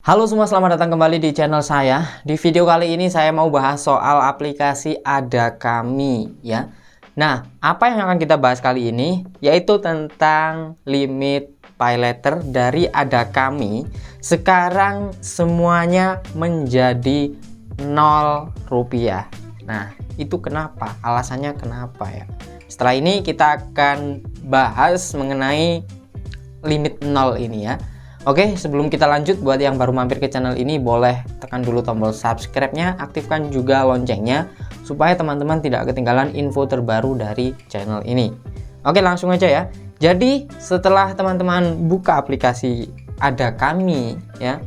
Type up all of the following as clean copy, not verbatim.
Halo semua, selamat datang kembali di channel saya. Di video kali ini saya mau bahas soal aplikasi Adakami ya. Nah, apa yang akan kita bahas kali ini yaitu tentang limit pay letter dari Adakami. Sekarang semuanya menjadi 0 rupiah. Nah, itu kenapa? Alasannya kenapa ya? Setelah ini kita akan bahas mengenai limit 0 ini ya. Oke, sebelum kita lanjut, buat yang baru mampir ke channel ini, boleh tekan dulu tombol subscribe-nya, aktifkan juga loncengnya, supaya teman-teman tidak ketinggalan info terbaru dari channel ini. Oke, langsung aja ya. Jadi, setelah teman-teman buka aplikasi Adakami, ya,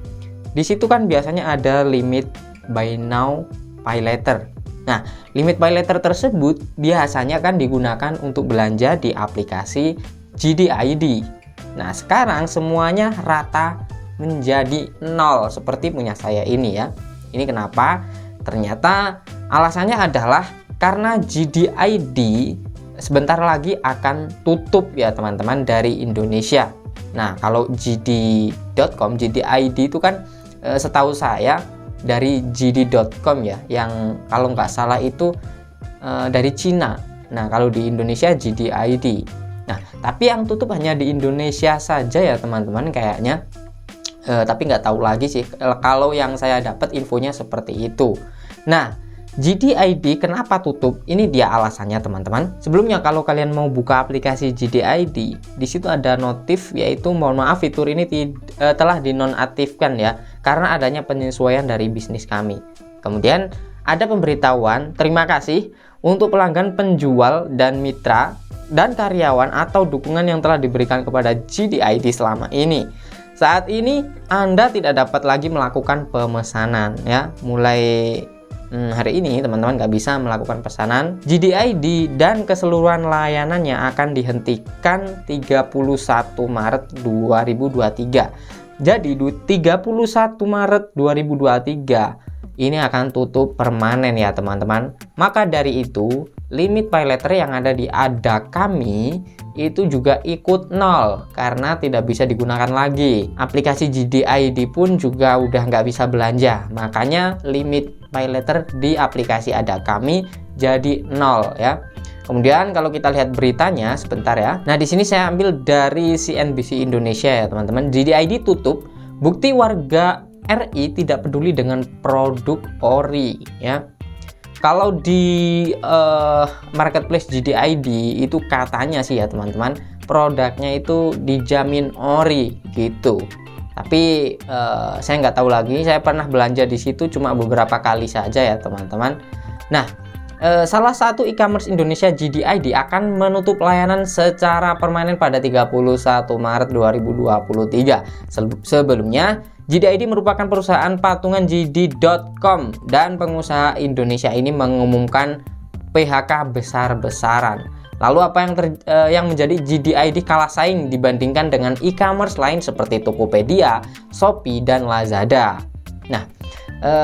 di situ kan biasanya ada limit buy now, pay later. Nah, limit pay letter tersebut biasanya kan digunakan untuk belanja di aplikasi JDID. Nah, sekarang semuanya rata menjadi 0 seperti punya saya ini ya. Ini kenapa? Ternyata alasannya adalah karena JDID sebentar lagi akan tutup ya teman-teman dari Indonesia. Nah, kalau JD.com, JDID itu kan setahu saya dari JD.com ya, yang kalau nggak salah itu dari Cina. Nah, kalau di Indonesia JDID. Nah, tapi yang tutup hanya di Indonesia saja ya teman-teman kayaknya. Tapi nggak tahu lagi sih kalau yang saya dapat infonya seperti itu. Nah, JDID kenapa tutup? Ini dia alasannya teman-teman. Sebelumnya kalau kalian mau buka aplikasi JDID, di situ ada notif yaitu mohon maaf fitur ini telah dinonaktifkan ya karena adanya penyesuaian dari bisnis kami. Kemudian ada pemberitahuan terima kasih untuk pelanggan, penjual dan mitra dan karyawan atau dukungan yang telah diberikan kepada JDID selama ini. Saat ini Anda tidak dapat lagi melakukan pemesanan ya. Mulai hari ini teman-teman nggak bisa melakukan pesanan. JDID dan keseluruhan layanannya akan dihentikan 31 Maret 2023. Jadi 31 Maret 2023 ini akan tutup permanen ya teman-teman. Maka dari itu limit pay letter yang ada di Adakami itu juga ikut 0 karena tidak bisa digunakan lagi. Aplikasi JDID pun juga udah nggak bisa belanja. Makanya limit pay letter di aplikasi Adakami jadi 0 ya. Kemudian kalau kita lihat beritanya sebentar ya. Nah, di sini saya ambil dari CNBC Indonesia ya teman-teman. JDID tutup, bukti warga RI tidak peduli dengan produk ori ya. Kalau di marketplace JDID itu katanya sih ya teman-teman, produknya itu dijamin ori gitu. Tapi saya nggak tahu lagi, saya pernah belanja di situ cuma beberapa kali saja ya teman-teman. Nah, salah satu e-commerce Indonesia JDID akan menutup layanan secara permanen pada 31 Maret 2023. Sebelumnya JDID merupakan perusahaan patungan JD.com dan pengusaha Indonesia ini mengumumkan PHK besar-besaran. Lalu apa yang menjadi JDID kalah saing dibandingkan dengan e-commerce lain seperti Tokopedia, Shopee, dan Lazada? Nah,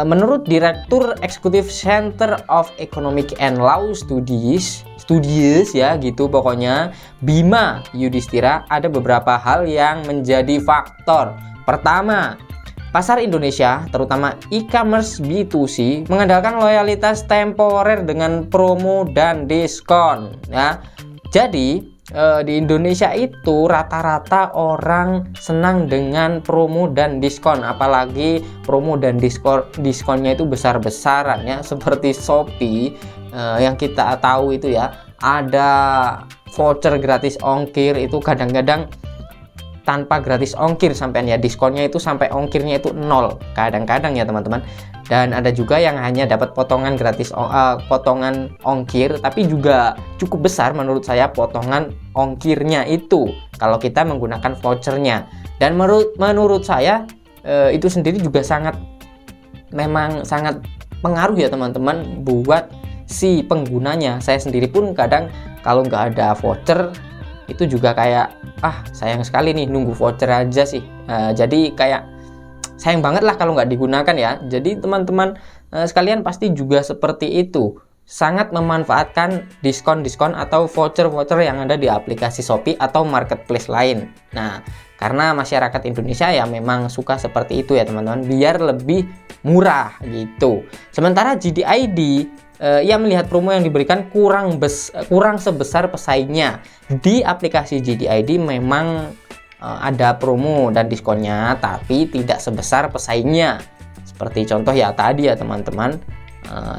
menurut Direktur Eksekutif Center of Economic and Law Studies ya gitu pokoknya, Bima Yudhistira, ada beberapa hal yang menjadi faktor. Pertama, pasar Indonesia, terutama e-commerce B2C, mengandalkan loyalitas temporer dengan promo dan diskon ya. Jadi di Indonesia itu rata-rata orang senang dengan promo dan diskon, apalagi promo dan diskonnya itu besar-besaran ya, seperti Shopee yang kita tahu itu ya, ada voucher gratis ongkir itu kadang-kadang tanpa gratis ongkir sampai ya, diskonnya itu sampai ongkirnya itu 0 kadang-kadang ya teman-teman. Dan ada juga yang hanya dapat potongan gratis potongan ongkir, tapi juga cukup besar menurut saya potongan ongkirnya itu kalau kita menggunakan vouchernya. Dan menurut saya itu sendiri juga memang sangat pengaruh ya teman-teman buat si penggunanya. Saya sendiri pun kadang kalau nggak ada voucher itu juga kayak sayang sekali nih nunggu voucher aja sih. Jadi kayak sayang banget lah kalau nggak digunakan ya. Jadi teman-teman sekalian pasti juga seperti itu. sangat memanfaatkan diskon-diskon atau voucher-voucher yang ada di aplikasi Shopee atau marketplace lain. Nah, karena masyarakat Indonesia ya memang suka seperti itu ya teman-teman, biar lebih murah gitu. Sementara JDID ia melihat promo yang diberikan kurang sebesar pesaingnya. Di aplikasi JDID memang ada promo dan diskonnya, tapi tidak sebesar pesaingnya. Seperti contoh ya tadi ya teman-teman,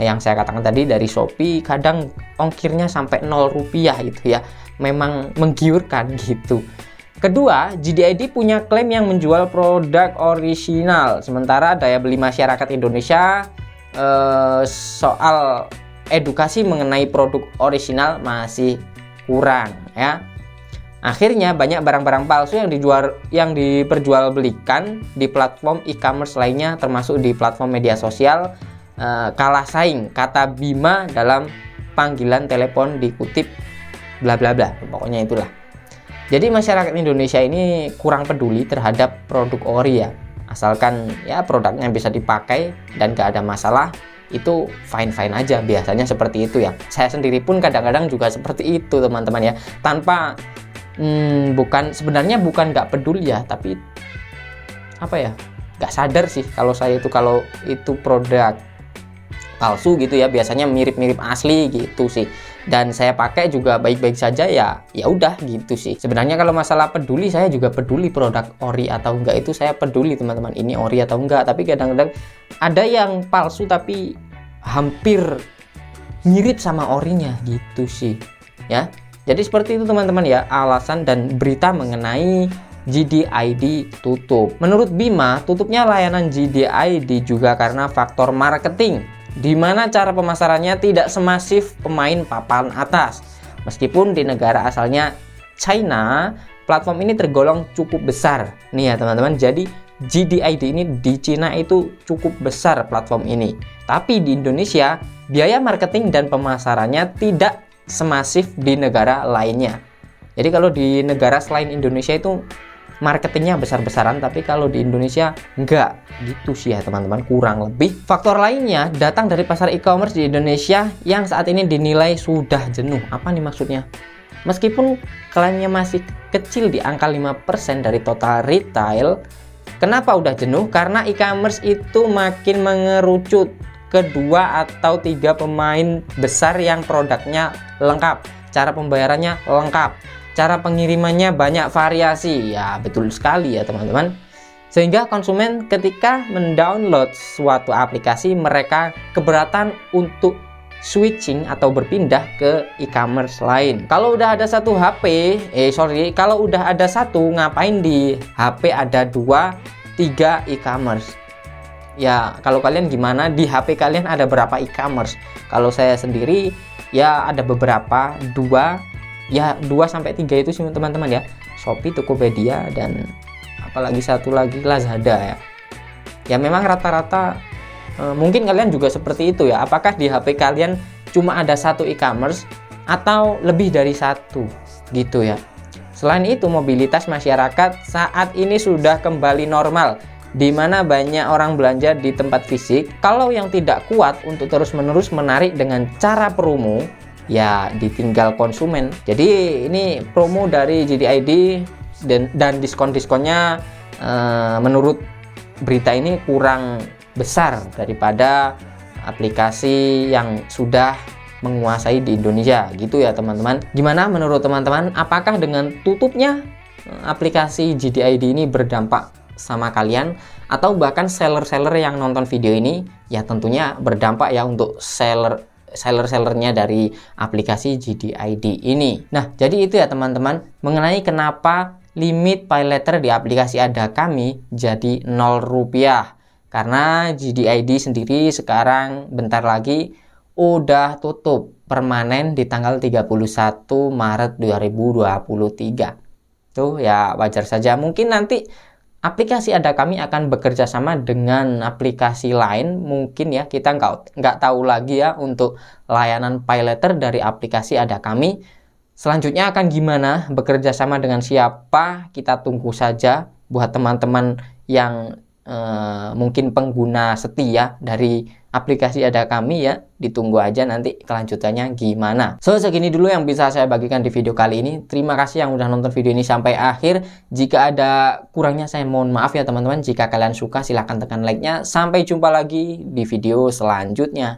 yang saya katakan tadi dari Shopee kadang ongkirnya sampai 0 rupiah gitu ya, memang menggiurkan gitu. Kedua, JDID punya klaim yang menjual produk orisinal, sementara daya beli masyarakat Indonesia soal edukasi mengenai produk orisinal masih kurang ya. Akhirnya banyak barang-barang palsu yang diperjualbelikan di platform e-commerce lainnya, termasuk di platform media sosial, kalah saing, kata Bima dalam panggilan telepon dikutip bla bla bla, pokoknya itulah. Jadi masyarakat Indonesia ini kurang peduli terhadap produk ori ya, asalkan ya produknya bisa dipakai dan gak ada masalah, itu fine-fine aja, biasanya seperti itu ya. Saya sendiri pun kadang-kadang juga seperti itu teman-teman ya, tanpa sebenarnya bukan gak peduli ya, tapi apa ya, gak sadar sih kalau itu produk palsu gitu ya, biasanya mirip-mirip asli gitu sih, dan saya pakai juga baik-baik saja ya udah gitu sih. Sebenarnya kalau masalah peduli, saya juga peduli produk ori atau enggak, itu saya peduli teman-teman, ini ori atau enggak. Tapi kadang-kadang ada yang palsu tapi hampir mirip sama orinya gitu sih ya. Jadi seperti itu teman-teman ya, alasan dan berita mengenai JDID tutup. Menurut Bima, tutupnya layanan JDID juga karena faktor marketing, di mana cara pemasarannya tidak semasif pemain papan atas. Meskipun di negara asalnya China, platform ini tergolong cukup besar. Nih ya teman-teman, jadi JDID ini di Cina itu cukup besar platform ini. Tapi di Indonesia, biaya marketing dan pemasarannya tidak semasif di negara lainnya. Jadi kalau di negara selain Indonesia itu marketingnya besar-besaran, tapi kalau di Indonesia enggak gitu sih ya teman-teman, kurang lebih. Faktor lainnya datang dari pasar e-commerce di Indonesia yang saat ini dinilai sudah jenuh. Apa nih maksudnya? Meskipun klaimnya masih kecil di angka 5% dari total retail, kenapa udah jenuh? Karena e-commerce itu makin mengerucut ke 2 atau 3 pemain besar yang produknya lengkap, cara pembayarannya lengkap, cara pengirimannya banyak variasi. Ya betul sekali ya teman-teman. Sehingga konsumen ketika mendownload suatu aplikasi, mereka keberatan untuk switching atau berpindah ke e-commerce lain. Kalau udah ada satu kalau udah ada satu, ngapain di HP ada 2, 3 e-commerce? Ya kalau kalian gimana, di HP kalian ada berapa e-commerce? Kalau saya sendiri ya ada beberapa, 2 sampai 3 itu sih teman-teman ya. Shopee, Tokopedia, dan apalagi satu lagi Lazada ya. Ya memang rata-rata mungkin kalian juga seperti itu ya. Apakah di HP kalian cuma ada satu e-commerce atau lebih dari satu gitu ya. Selain itu, mobilitas masyarakat saat ini sudah kembali normal, di mana banyak orang belanja di tempat fisik. Kalau yang tidak kuat untuk terus-menerus menarik dengan cara promo, ya ditinggal konsumen. Jadi ini promo dari JDID dan diskon-diskonnya menurut berita ini kurang besar daripada aplikasi yang sudah menguasai di Indonesia gitu ya teman-teman. Gimana menurut teman-teman? Apakah dengan tutupnya aplikasi JDID ini berdampak sama kalian, atau bahkan seller-seller yang nonton video ini? Ya tentunya berdampak ya untuk seller-sellernya dari aplikasi JDID ini. Nah jadi itu ya teman-teman mengenai kenapa limit pay letter di aplikasi Ada Kami jadi 0 rupiah. Karena JDID sendiri sekarang bentar lagi udah tutup permanen di tanggal 31 Maret 2023. Tuh ya wajar saja, mungkin nanti aplikasi Ada Kami akan bekerja sama dengan aplikasi lain mungkin ya, kita nggak tahu lagi ya untuk layanan pay letter dari aplikasi Ada Kami. Selanjutnya akan gimana, bekerja sama dengan siapa, kita tunggu saja. Buat teman-teman yang mungkin pengguna setia dari aplikasi Ada Kami ya. Ditunggu aja nanti kelanjutannya gimana. So, segini dulu yang bisa saya bagikan di video kali ini. Terima kasih yang udah nonton video ini sampai akhir. Jika ada kurangnya saya mohon maaf ya teman-teman. Jika kalian suka silahkan tekan like-nya. Sampai jumpa lagi di video selanjutnya.